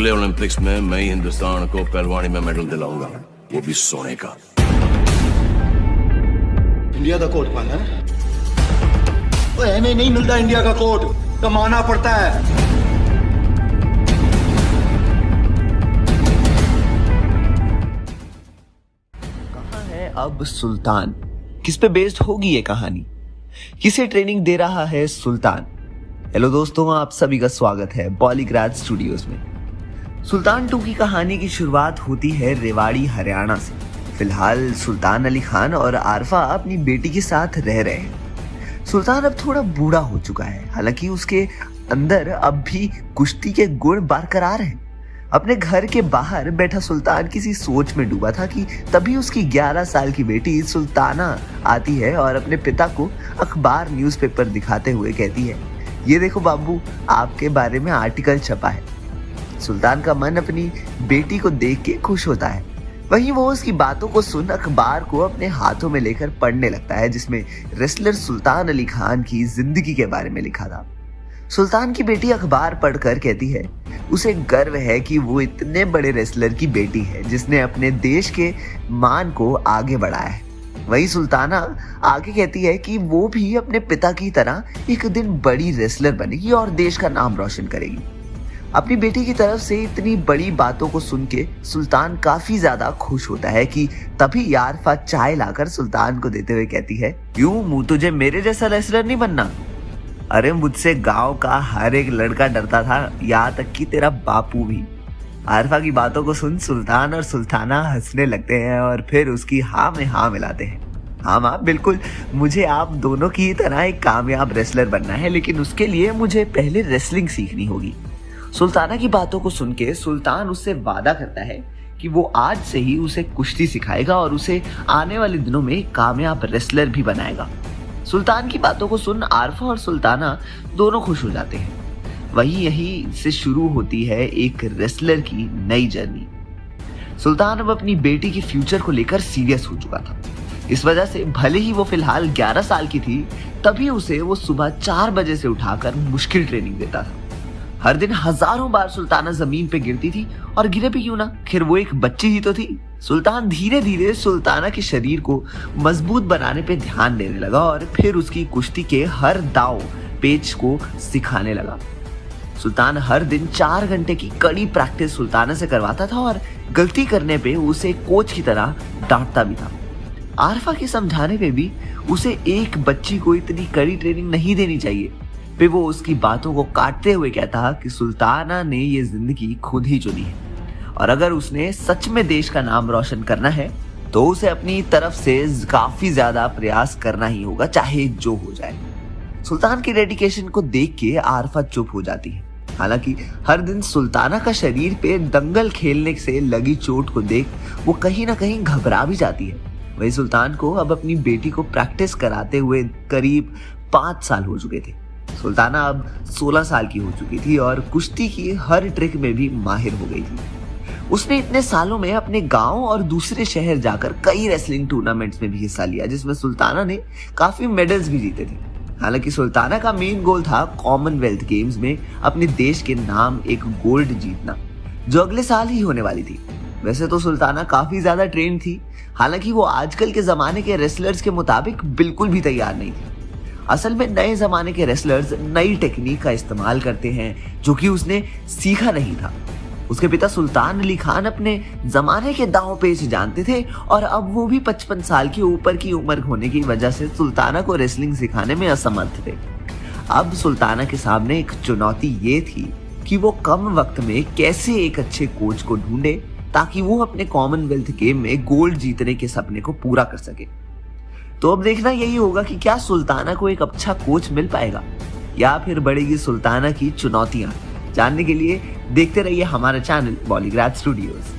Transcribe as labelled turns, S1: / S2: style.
S1: अगले ओलंपिक्स में मैं ही हिंदुस्तान को पहलवानी में मेडल दिलाऊंगा, वो भी सोने का।
S2: इंडिया का कोट पाना है? नहीं मिलता इंडिया का कोट, कमाना पड़ता है।
S3: कहाँ है अब सुल्तान? किस पे बेस्ड होगी ये कहानी? किसे ट्रेनिंग दे रहा है सुल्तान? हेलो दोस्तों, आप सभी का स्वागत है बॉलीग्राज स्टूडियोज में। सुल्तान 2 की कहानी की शुरुआत होती है रेवाड़ी हरियाणा से। फिलहाल सुल्तान अली खान और आरफा अपनी बेटी के साथ रह रहे हैं। सुल्तान अब थोड़ा बूढ़ा हो चुका है, हालांकि उसके अंदर अब भी कुश्ती के गुण बरकरार हैं। अपने घर के बाहर बैठा सुल्तान किसी सोच में डूबा था कि तभी उसकी 11 साल की बेटी सुल्ताना आती है और अपने पिता को अखबार न्यूज़पेपर दिखाते हुए कहती है, ये देखो बाबू, आपके बारे में आर्टिकल छपा है। सुल्तान का मन अपनी बेटी को देख के खुश होता है। वहीं वो उसकी बातों को सुन अखबार को अपने हाथों में लेकर पढ़ने लगता है, जिसमें रेसलर सुल्तान अली खान की जिंदगी के बारे में लिखा था। सुल्तान की बेटी अखबार पढ़कर कहती है उसे गर्व है कि वो इतने बड़े रेसलर की बेटी है जिसने अपने देश के मान को आगे बढ़ाया है। वहीं सुल्ताना आगे कहती है कि वो भी अपने पिता की तरह एक दिन बड़ी रेसलर बनेगी और देश का नाम रोशन करेगी। अपनी बेटी की तरफ से इतनी बड़ी बातों को सुन के सुल्तान काफी ज्यादा खुश होता है कि तभी आरफा चाय लाकर सुल्तान को देते हुए कहती है, क्यों मुंह, तुझे मेरे जैसा रेसलर नहीं बनना? अरे मुझसे गांव का हर एक लड़का डरता था, यहाँ तक कि तेरा बापू भी। आरफा की बातों को सुन सुल्तान और सुल्ताना हंसने लगते हैं और फिर उसकी हाँ में हाँ मिलाते हैं। हाँ माँ, बिल्कुल, मुझे आप दोनों की तरह एक कामयाब रेसलर बनना है, लेकिन उसके लिए मुझे पहले रेसलिंग सीखनी होगी। सुल्ताना की बातों को सुन के सुल्तान उससे वादा करता है कि वो आज से ही उसे कुश्ती सिखाएगा और उसे आने वाले दिनों में कामयाब रेसलर भी बनाएगा। सुल्तान की बातों को सुन आरफा और सुल्ताना दोनों खुश हो जाते हैं। वहीं यहीं से शुरू होती है एक रेसलर की नई जर्नी। सुल्तान अब अपनी बेटी के फ्यूचर को लेकर सीरियस हो चुका था। इस वजह से भले ही वो फिलहाल 11 साल की थी, तभी उसे वो सुबह 4 बजे से उठाकर मुश्किल ट्रेनिंग देता था। हर दिन हजारों बार सुल्ताना जमीन पे गिरती थी, और गिरे भी क्यों ना, खैर वो एक बच्ची ही तो थी। सुल्तान धीरे धीरे सुल्ताना के शरीर को मजबूत बनाने पे ध्यान देने लगा और फिर उसकी कुश्ती के हर दाव पेच को सिखाने लगा। सुल्तान हर दिन 4 घंटे की कड़ी प्रैक्टिस सुल्ताना से करवाता था और गलती करने पे उसे कोच की तरह डांटता भी था। आरफा के समझाने पे भी उसे एक बच्ची को इतनी कड़ी ट्रेनिंग नहीं देनी चाहिए। फिर वो उसकी बातों को काटते हुए कहता कि सुल्ताना ने ये जिंदगी खुद ही चुनी है, और अगर उसने सच में देश का नाम रोशन करना है तो उसे अपनी तरफ से काफी ज्यादा प्रयास करना ही होगा, चाहे जो हो जाए। सुल्तान की डेडिकेशन को देख के आरफा चुप हो जाती है। हालांकि हर दिन सुल्ताना का शरीर पे दंगल खेलने से लगी चोट को देख वो कहीं ना कहीं घबरा भी जाती है। वही सुल्तान को अब अपनी बेटी को प्रैक्टिस कराते हुए करीब 5 साल हो चुके थे। सुल्ताना अब 16 साल की हो चुकी थी और कुश्ती की हर ट्रिक में भी माहिर हो गई थी। उसने इतने सालों में अपने गांव और दूसरे शहर जाकर कई रेसलिंग टूर्नामेंट्स में भी हिस्सा लिया, जिसमें सुल्ताना ने काफी मेडल्स भी जीते थे। हालांकि सुल्ताना का मेन गोल था कॉमनवेल्थ गेम्स में अपने देश के नाम एक गोल्ड जीतना, जो अगले साल ही होने वाली थी। वैसे तो सुल्ताना काफी ज्यादा ट्रेन थी, हालांकि वो आजकल के जमाने के रेसलर्स के मुताबिक बिल्कुल भी तैयार नहीं थी। असल में नए जमाने के रेसलर्स नई टेक्निक का इस्तेमाल करते हैं जो कि उसने सीखा नहीं था। उसके पिता सुल्तान अली खान अपने जमाने के दांव पेच जानते थे, और अब वो भी 55 साल के ऊपर की उम्र होने की वजह से सुल्ताना को रेसलिंग सिखाने में असमर्थ थे। अब सुल्ताना के सामने एक चुनौती ये थी कि वो कम वक्त में कैसे एक अच्छे कोच को ढूंढे ताकि वो अपने कॉमनवेल्थ गेम में गोल्ड जीतने के सपने को पूरा कर सके। तो अब देखना यही होगा कि क्या सुल्ताना को एक अच्छा कोच मिल पाएगा या फिर बढ़ेगी सुल्ताना की चुनौतियां। जानने के लिए देखते रहिए हमारा चैनल बॉलीग्राज स्टूडियोज।